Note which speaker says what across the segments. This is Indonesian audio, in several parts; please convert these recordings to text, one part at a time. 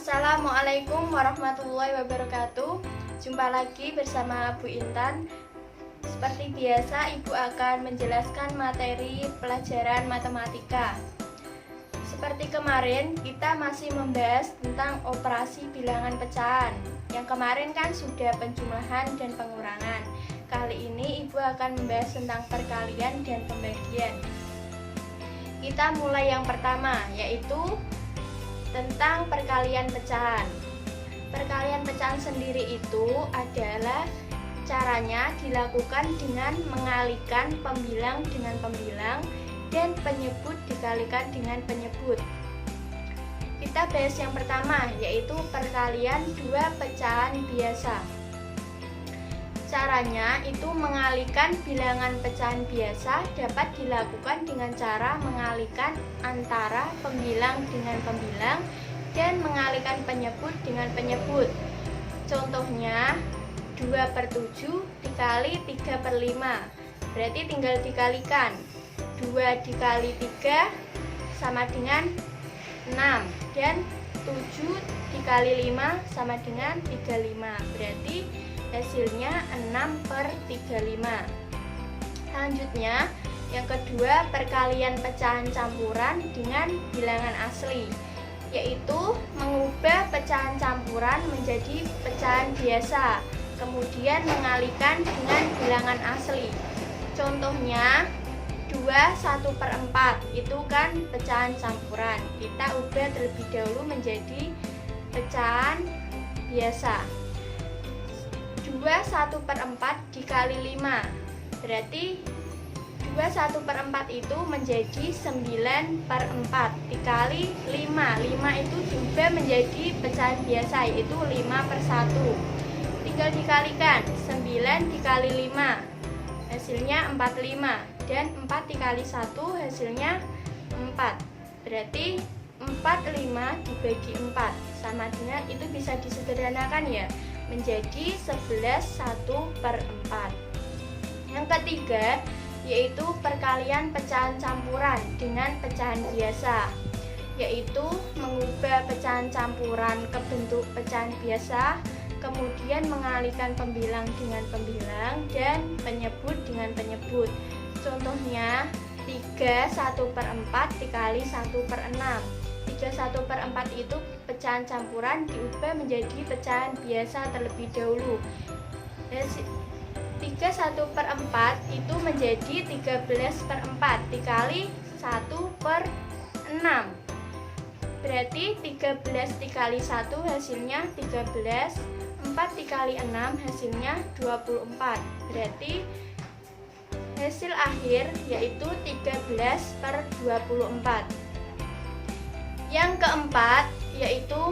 Speaker 1: Assalamualaikum warahmatullahi wabarakatuh. Jumpa lagi bersama Bu Intan. Seperti biasa, Ibu akan menjelaskan materi pelajaran matematika. Seperti kemarin, kita masih membahas tentang operasi bilangan pecahan. Yang kemarin kan sudah penjumlahan dan pengurangan. Kali ini Ibu akan membahas tentang perkalian dan pembagian. Kita mulai yang pertama, yaitu tentang perkalian pecahan. Perkalian pecahan sendiri itu adalah caranya dilakukan dengan mengalihkan pembilang dengan pembilang dan penyebut dikalikan dengan penyebut. Kita bahas yang pertama, yaitu perkalian dua pecahan biasa. Caranya itu mengalihkan bilangan pecahan biasa dapat dilakukan dengan cara mengalihkan antara pembilang dengan pembilang dan mengalihkan penyebut dengan penyebut. Contohnya 2/7 dikali 3/5, berarti tinggal dikalikan. 2 dikali 3 sama dengan 6 dan 7 dikali 5 sama dengan 35, berarti hasilnya 6/35. Selanjutnya, yang kedua, perkalian pecahan campuran dengan bilangan asli, yaitu mengubah pecahan campuran menjadi pecahan biasa, kemudian mengalihkan dengan bilangan asli. Contohnya 2/1/4 itu kan pecahan campuran, kita ubah terlebih dahulu menjadi pecahan biasa. 2/1/4 dikali 5, berarti 2/1/4 itu menjadi 9/4 dikali 5. 5 itu diubah menjadi pecahan biasa, yaitu 5/1. Tinggal dikalikan, 9 dikali 5 hasilnya 45, dan 4 dikali 1 hasilnya 4, berarti 45 dibagi 4 sama dengan, itu bisa disederhanakan ya, menjadi 11/1/4. Yang ketiga, yaitu perkalian pecahan campuran dengan pecahan biasa, yaitu mengubah pecahan campuran ke bentuk pecahan biasa, kemudian mengalihkan pembilang dengan pembilang dan penyebut dengan penyebut. Contohnya 3/1/4 dikali 1/6. 3/1/4 itu pecahan campuran diubah menjadi pecahan biasa terlebih dahulu. 3/1/4 itu menjadi 13/4 dikali 1/6, berarti 13 dikali 1 hasilnya 13, 4 dikali 6 hasilnya 24, berarti hasil akhir yaitu 13/24. Yang keempat, yaitu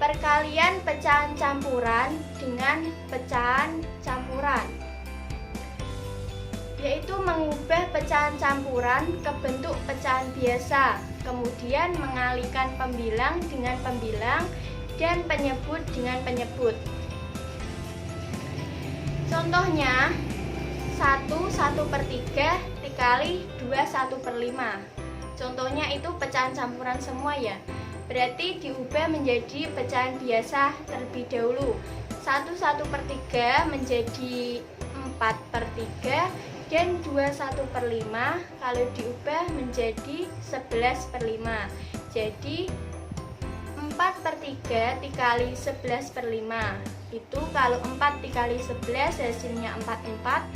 Speaker 1: perkalian pecahan campuran dengan pecahan campuran, yaitu mengubah pecahan campuran ke bentuk pecahan biasa, kemudian mengalihkan pembilang dengan pembilang dan penyebut dengan penyebut. Contohnya 1/1/3 dikali 2/1/5. Contohnya itu pecahan campuran semua ya, berarti diubah menjadi pecahan biasa terlebih dahulu. 1/1/3 menjadi 4/3 dan 2/1/5 kalau diubah menjadi 11/5. Jadi 4/3 dikali 11/5 itu kalau 4 dikali 11 hasilnya 44,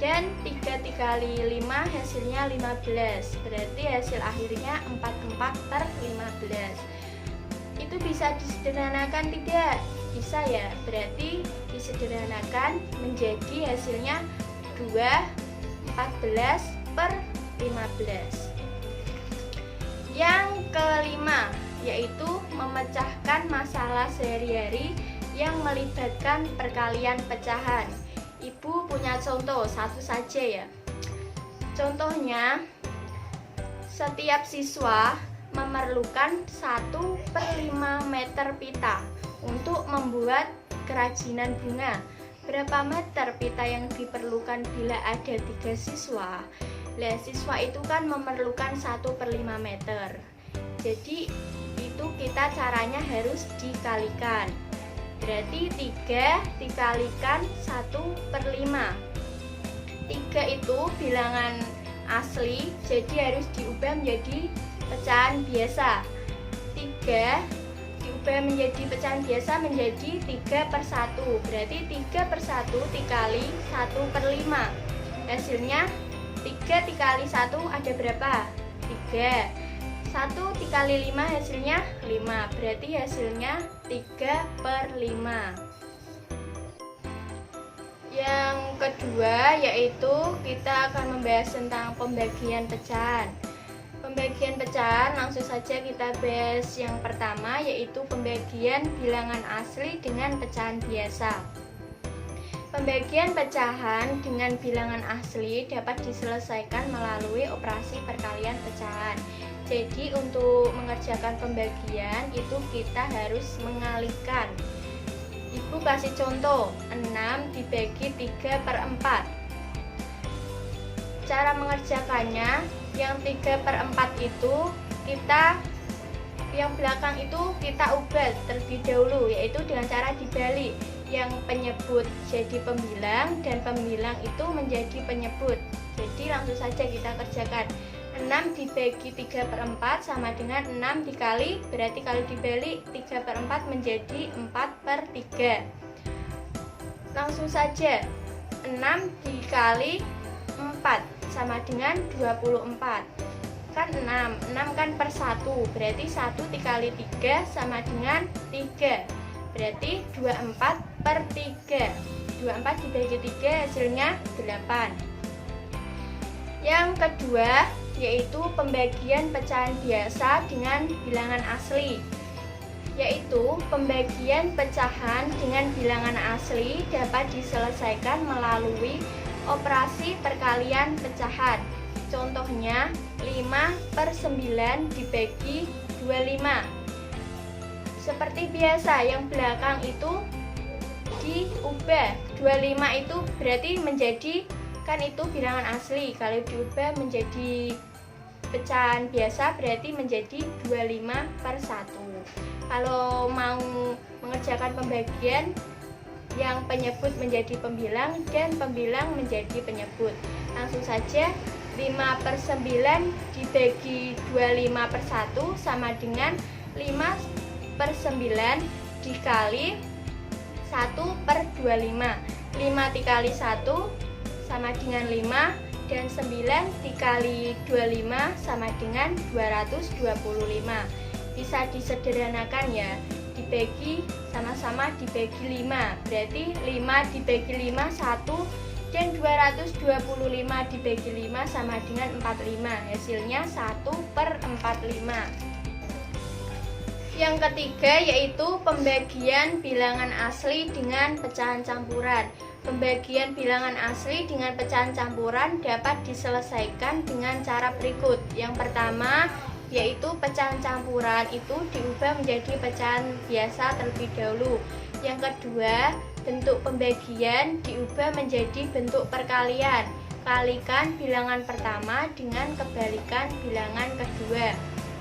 Speaker 1: dan 3 dikali 5 hasilnya 15, berarti hasil akhirnya 44/15. Itu bisa disederhanakan tidak? Bisa ya, berarti disederhanakan menjadi hasilnya 2/14/15. Yang kelima, yaitu memecahkan masalah sehari-hari yang melibatkan perkalian pecahan. Ibu punya contoh satu saja ya. Contohnya, setiap siswa memerlukan 1/5 meter pita untuk membuat kerajinan bunga. Berapa meter pita yang diperlukan bila ada 3 siswa? Siswa itu kan memerlukan 1/5 meter. Jadi itu itu kita caranya harus dikalikan. Berarti 3 dikalikan 1/5. 3 itu bilangan asli, jadi harus diubah menjadi pecahan biasa. 3 diubah menjadi pecahan biasa menjadi 3/1. Berarti 3/1 dikali 1/5. Hasilnya 3 dikali 1 ada berapa? 3. 1 dikali 5 hasilnya 5. Berarti hasilnya 3/5. Yang kedua yaitu kita akan membahas tentang pembagian pecahan. Pembagian pecahan langsung saja kita bahas yang pertama, yaitu pembagian bilangan asli dengan pecahan biasa. Pembagian pecahan dengan bilangan asli dapat diselesaikan melalui operasi perkalian pecahan. Jadi untuk mengerjakan pembagian itu kita harus mengalihkan. Ibu kasih contoh, 6 dibagi 3/4. Cara mengerjakannya, yang 3/4 itu yang belakang itu kita ubah terlebih dahulu, yaitu dengan cara dibalik. Yang penyebut jadi pembilang dan pembilang itu menjadi penyebut. Jadi langsung saja kita kerjakan. 6 dibagi 3/4 sama dengan 6 dikali, berarti kalau dibalik 3/4 menjadi 4/3. Langsung saja 6 dikali 4 sama dengan 24. Kan 6 kan per 1, berarti 1 dikali 3 sama dengan 3. Berarti 24/3. 24 dibagi 3 hasilnya 8. Yang kedua yaitu pembagian pecahan biasa dengan bilangan asli. Yaitu pembagian pecahan dengan bilangan asli dapat diselesaikan melalui operasi perkalian pecahan. Contohnya 5/9 dibagi 25. Seperti biasa, yang belakang itu diubah. 25 itu berarti menjadi, kan itu bilangan asli. Kalau diubah menjadi pecahan biasa berarti menjadi 25/1. Kalau mau mengerjakan pembagian, yang penyebut menjadi pembilang dan pembilang menjadi penyebut. Langsung saja 5/9 dibagi 25/1 sama dengan 5/9 dikali 1/25. 5 dikali 1 sama dengan 5, dan 9 dikali 25 sama dengan 225. Bisa disederhanakan ya, dibagi sama-sama dibagi 5. Berarti 5 dibagi 5 1, dan 225 dibagi 5 sama dengan 45. Hasilnya 1/45. Yang ketiga yaitu pembagian bilangan asli dengan pecahan campuran. Pembagian bilangan asli dengan pecahan campuran dapat diselesaikan dengan cara berikut. Yang pertama yaitu pecahan campuran itu diubah menjadi pecahan biasa terlebih dahulu. Yang kedua, bentuk pembagian diubah menjadi bentuk perkalian. Kalikan bilangan pertama dengan kebalikan bilangan kedua.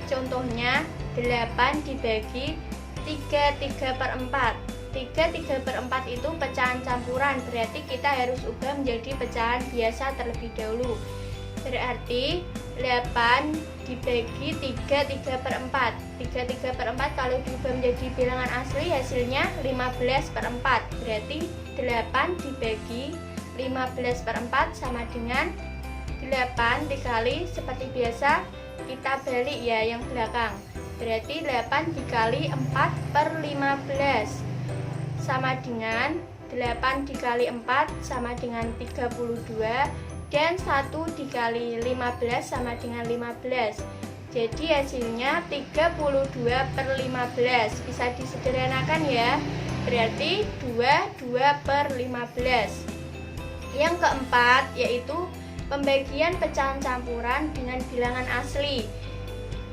Speaker 1: Contohnya 8 dibagi 3/4. 3/4 itu pecahan campuran, berarti kita harus ubah menjadi pecahan biasa terlebih dahulu. Berarti 8 dibagi 3/4. 3/4 kalau diubah menjadi bilangan asli hasilnya 15/4. Berarti 8 dibagi 15/4 sama dengan 8 dikali, seperti biasa kita balik ya yang belakang. Berarti 8 dikali 4/15 sama dengan 8 dikali 4 sama dengan 32, dan 1 dikali 15 sama dengan 15. Jadi hasilnya 32/15. Bisa disederhanakan ya. Berarti 2/15. Yang keempat yaitu pembagian pecahan campuran dengan bilangan asli.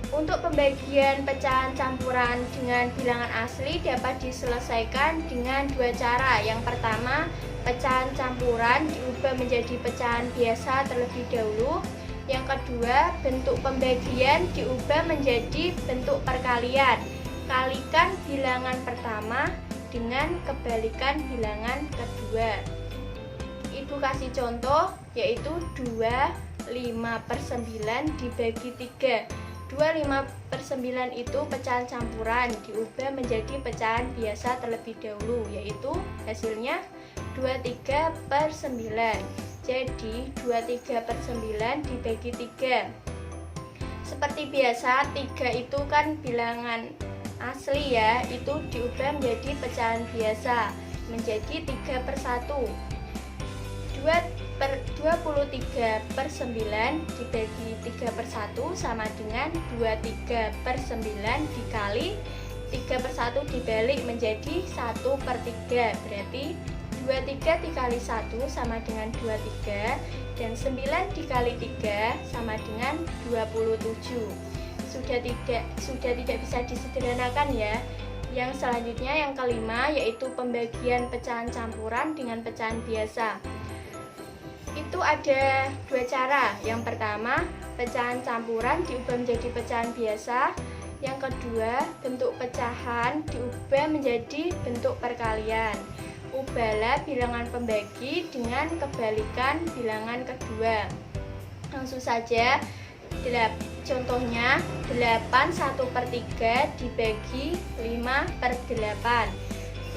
Speaker 1: Untuk pembagian pecahan campuran dengan bilangan asli dapat diselesaikan dengan dua cara. Yang pertama, pecahan campuran diubah menjadi pecahan biasa terlebih dahulu. Yang kedua, bentuk pembagian diubah menjadi bentuk perkalian. Kalikan bilangan pertama dengan kebalikan bilangan kedua. Ibu kasih contoh, yaitu 25/9 dibagi 3. 25/9 itu pecahan campuran, diubah menjadi pecahan biasa terlebih dahulu, yaitu hasilnya 23/9. Jadi 23/9 dibagi 3. Seperti biasa, 3 itu kan bilangan asli ya, itu diubah menjadi pecahan biasa menjadi 3/1. 23/9 dibagi 3/1 sama dengan 23/9 dikali 3/1 dibalik menjadi 1/3. Berarti 23 dikali 1 sama dengan 23, dan 9 dikali 3 sama dengan 27. Sudah tidak bisa disederhanakan ya. Yang selanjutnya, yang kelima, yaitu pembagian pecahan campuran dengan pecahan biasa. Itu ada dua cara. Yang pertama, pecahan campuran diubah menjadi pecahan biasa. Yang kedua, bentuk pecahan diubah menjadi bentuk perkalian. Ubahlah bilangan pembagi dengan kebalikan bilangan kedua. Langsung saja, contohnya 8 1/3 dibagi 5/8.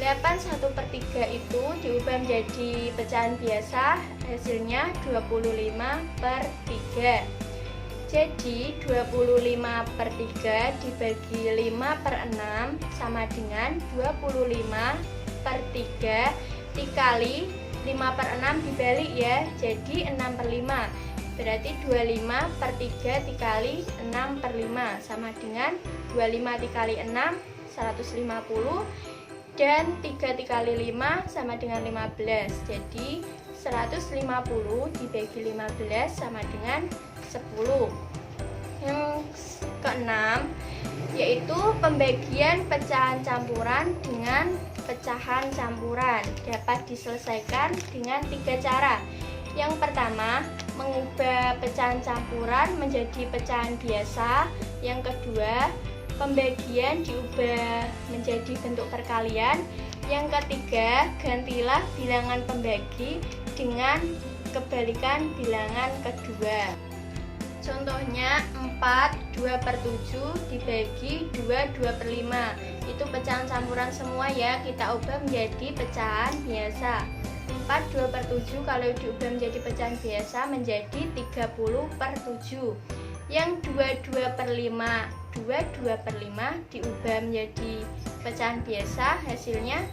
Speaker 1: 8 1/3 itu diubah menjadi pecahan biasa, hasilnya 25/3. Jadi 25/3 dibagi 5/6 sama dengan 25/3 dikali 5/6 dibalik ya, jadi 6/5. Berarti 25/3 dikali 6/5 sama dengan 25 dikali 6 150, dan 3 dikali 5 sama dengan 15. Jadi 150 dibagi 15 sama dengan 10. Yang keenam, yaitu pembagian pecahan campuran dengan pecahan campuran. Dapat diselesaikan dengan 3 cara. Yang pertama, mengubah pecahan campuran menjadi pecahan biasa. Yang kedua, pembagian diubah menjadi bentuk perkalian. Yang ketiga, gantilah bilangan pembagi dengan kebalikan bilangan kedua. Contohnya 4 2/7 dibagi 2 2/5. Itu pecahan campuran semua ya, kita ubah menjadi pecahan biasa. 4 2/7 kalau diubah menjadi pecahan biasa menjadi 30/7. Yang 2 2/5 diubah menjadi pecahan biasa, hasilnya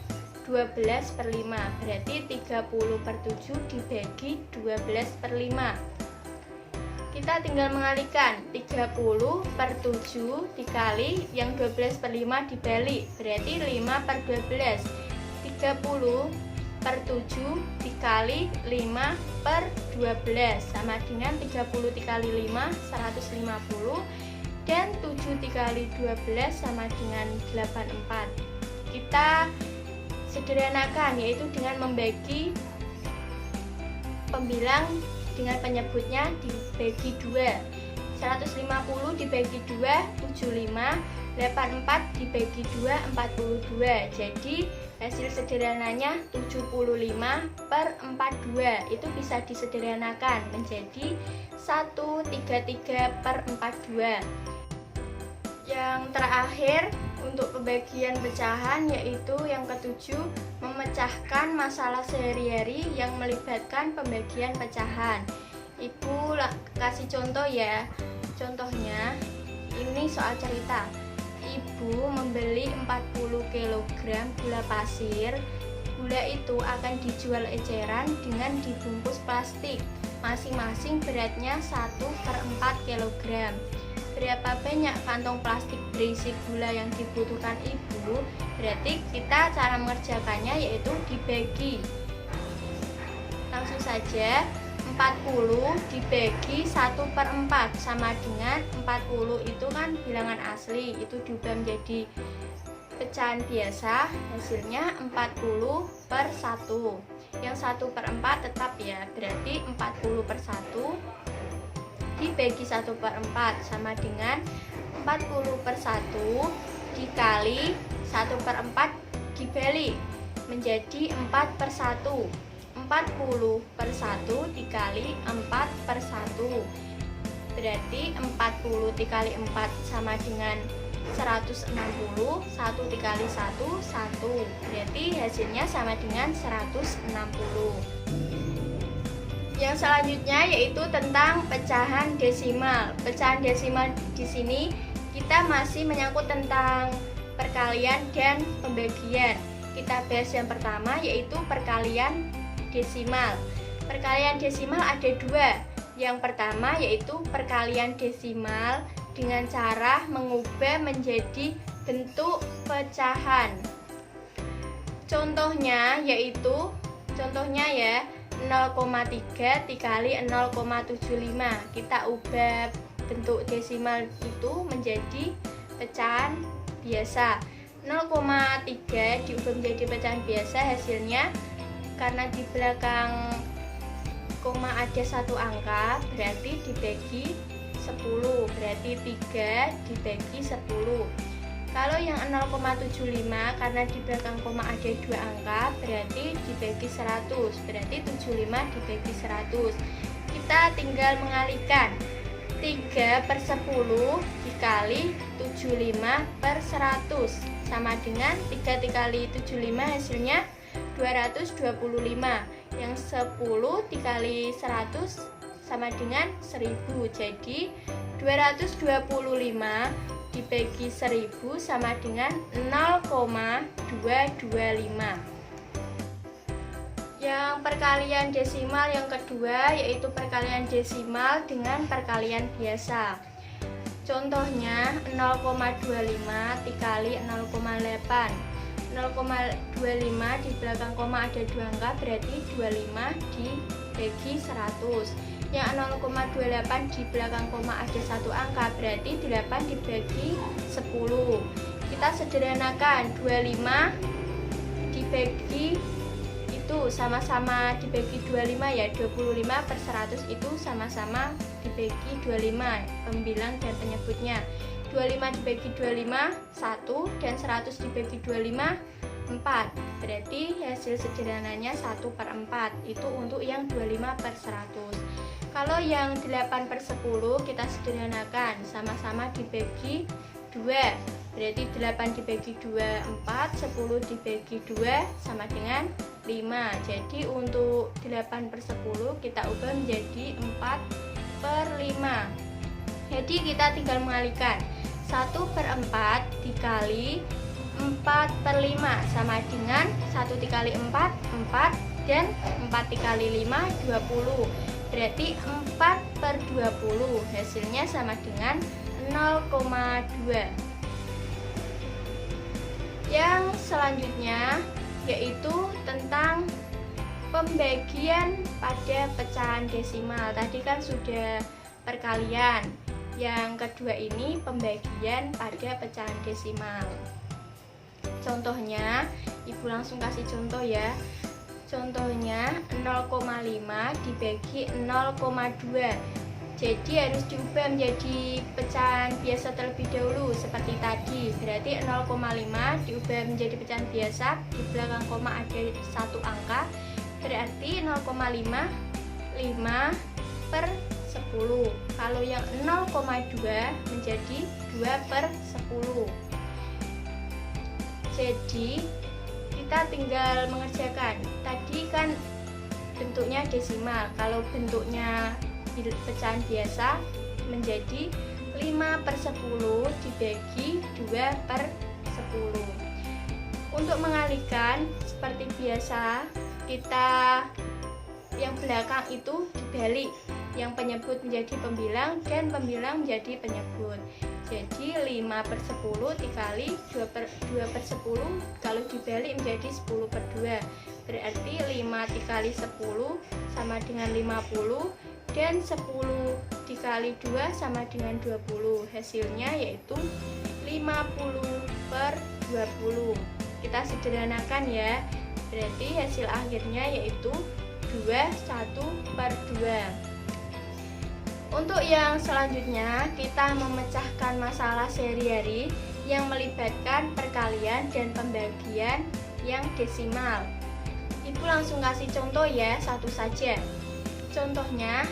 Speaker 1: 12/5. Berarti 30/7 dibagi 12/5. Kita tinggal mengalihkan 30/7 dikali yang 12/5 dibalik, berarti 5/12. 30/7 dikali 5/12 sama dengan 30 dikali 5 150, dan 7 dikali 12 sama dengan 84. Kita sederhanakan, yaitu dengan membagi pembilang dengan penyebutnya dibagi 2. 150 dibagi 2 75, 84 dibagi 2 42. Jadi hasil sederhananya 75/42. Itu bisa disederhanakan menjadi 133/42. Yang terakhir untuk pembagian pecahan, yaitu yang ketujuh, memecahkan masalah sehari-hari yang melibatkan pembagian pecahan. Ibu kasih contoh ya. Contohnya ini soal cerita. Ibu membeli 40 kg gula pasir. Gula itu akan dijual eceran dengan dibungkus plastik. Masing-masing beratnya 1/4 kg. Berapa banyak kantong plastik berisi gula yang dibutuhkan ibu? Berarti kita cara mengerjakannya yaitu dibagi. Langsung saja, 40 dibagi 1/4 sama dengan 40 itu kan bilangan asli, itu diubah menjadi pecahan biasa, hasilnya 40/1. Yang 1/4 tetap ya, berarti 40/1 dibagi 1/4 sama dengan 40/1 dikali 1/4 dibalik menjadi 4/1. 40/1 dikali 4/1 berarti 40 dikali 4 sama dengan 160. 1 dikali 1 1, berarti hasilnya sama dengan 160. Yang selanjutnya yaitu tentang pecahan desimal. Pecahan desimal di sini kita masih menyangkut tentang perkalian dan pembagian. Kita bahas yang pertama yaitu perkalian desimal. Perkalian desimal ada dua. Yang pertama yaitu perkalian desimal dengan cara mengubah menjadi bentuk pecahan. Contohnya ya 0,3 dikali 0,75. Kita ubah bentuk desimal itu menjadi pecahan biasa. 0,3 diubah menjadi pecahan biasa, hasilnya karena di belakang koma ada satu angka, berarti dibagi 10, berarti 3 dibagi 10. Kalau yang 0,75 karena di belakang koma ada dua angka, berarti dibagi 100, berarti 75 dibagi 100. Kita tinggal mengalihkan. 3/10 dikali 75/100 sama dengan 3 dikali 75 hasilnya 225. Yang 10 dikali 100 sama dengan 1000. Jadi 225 dibagi 1000 sama dengan 0,225. Yang perkalian desimal yang kedua yaitu perkalian desimal dengan perkalian biasa. Contohnya 0,25 dikali 0,8. 0,25 di belakang koma ada dua angka, berarti 25 dibagi 100. Yang 0,28 di belakang koma ada satu angka, berarti 8 dibagi 10. Kita sederhanakan, 25 dibagi itu sama-sama dibagi 25 ya, 25/100 itu sama-sama dibagi 25, pembilang dan penyebutnya. 25 dibagi 25 1 dan 100 dibagi 25 4. Berarti hasil sederhananya 1/4. Itu untuk yang 25/100. Kalau yang 8/10 kita sederhanakan, sama-sama dibagi 2. Berarti 8 dibagi 2 4, 10 dibagi 2 sama dengan 5. Jadi untuk 8/10 kita ubah menjadi 4/5. Jadi kita tinggal mengalihkan. 1/4 dikali 4/5 sama dengan 1 dikali 4 4 dan 4 dikali 5 20. Berarti 4/20, hasilnya sama dengan 0,2. Yang selanjutnya yaitu tentang pembagian pada pecahan desimal. Tadi kan sudah perkalian. Yang kedua ini pembagian pada pecahan desimal. Contohnya, Ibu langsung kasih contoh ya. Contohnya 0,5 dibagi 0,2. Jadi harus diubah menjadi pecahan biasa terlebih dahulu seperti tadi. Berarti 0,5 diubah menjadi pecahan biasa, di belakang koma ada satu angka. Berarti 0,5 5/10. Kalau yang 0,2 menjadi 2/10. Jadi kita tinggal mengerjakan. Tadi kan bentuknya desimal. Kalau bentuknya pecahan biasa menjadi 5/10 dibagi 2/10. Untuk mengalihkan seperti biasa, kita yang belakang itu dibalik, yang penyebut menjadi pembilang dan pembilang menjadi penyebut. Jadi 5/10 dikali 2/10 kalau dibalik menjadi 10/2. Berarti 5 dikali 10 sama dengan 50 dan 10 dikali 2 sama dengan 20. Hasilnya yaitu 50/20. Kita sederhanakan ya. Berarti hasil akhirnya yaitu 1/2. Untuk yang selanjutnya kita memecahkan masalah sehari-hari yang melibatkan perkalian dan pembagian yang desimal. Ibu langsung kasih contoh ya, satu saja. Contohnya,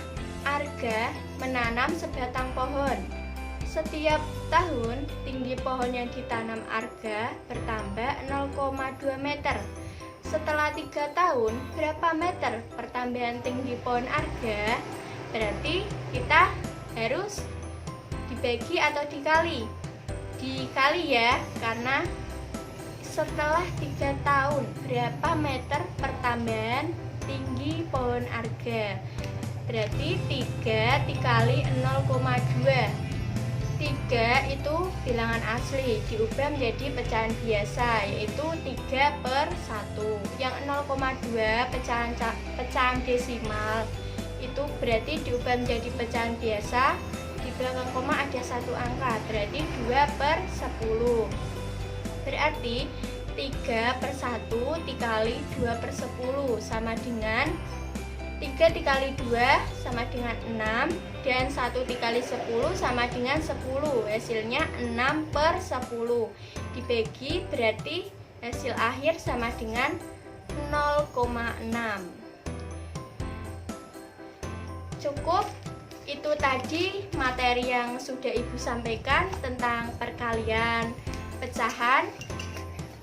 Speaker 1: Arga menanam sebatang pohon. Setiap tahun, tinggi pohon yang ditanam Arga bertambah 0,2 meter. Setelah 3 tahun, berapa meter pertambahan tinggi pohon Arga? Berarti kita harus dibagi atau dikali. Dikali ya, karena setelah 3 tahun, berapa meter pertambahan tinggi pohon Arga? Berarti 3 dikali 0,2. 3 itu bilangan asli, diubah menjadi pecahan biasa, yaitu 3/1. Yang 0,2 pecahan desimal, itu berarti diubah menjadi pecahan biasa. Di belakang koma ada satu angka, berarti 2/10. Berarti 3/1 dikali 2/10 sama dengan 3 dikali 2 sama dengan 6, dan 1 dikali 10 sama dengan 10. Hasilnya 6/10. Dibagi berarti hasil akhir sama dengan 0,6. Cukup. Itu tadi materi yang sudah Ibu sampaikan tentang perkalian pecahan,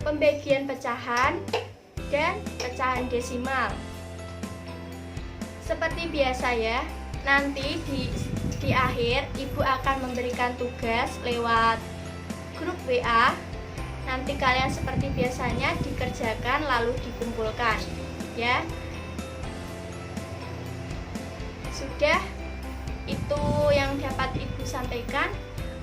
Speaker 1: pembagian pecahan, dan pecahan desimal. Seperti biasa ya, nanti di akhir Ibu akan memberikan tugas lewat grup WA. Nanti kalian seperti biasanya dikerjakan lalu dikumpulkan ya. Sudah, itu yang dapat Ibu sampaikan.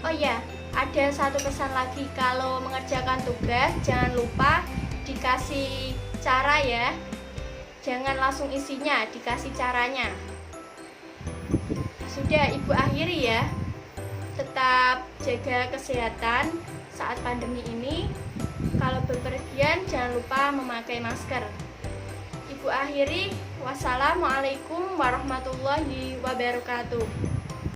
Speaker 1: Oh ya, ada satu pesan lagi, kalau mengerjakan tugas jangan lupa dikasih cara ya. Jangan langsung isinya, dikasih caranya. Sudah, Ibu akhiri ya. Tetap jaga kesehatan saat pandemi ini. Kalau bepergian jangan lupa memakai masker. Ibu akhiri. Wassalamualaikum warahmatullahi wabarakatuh.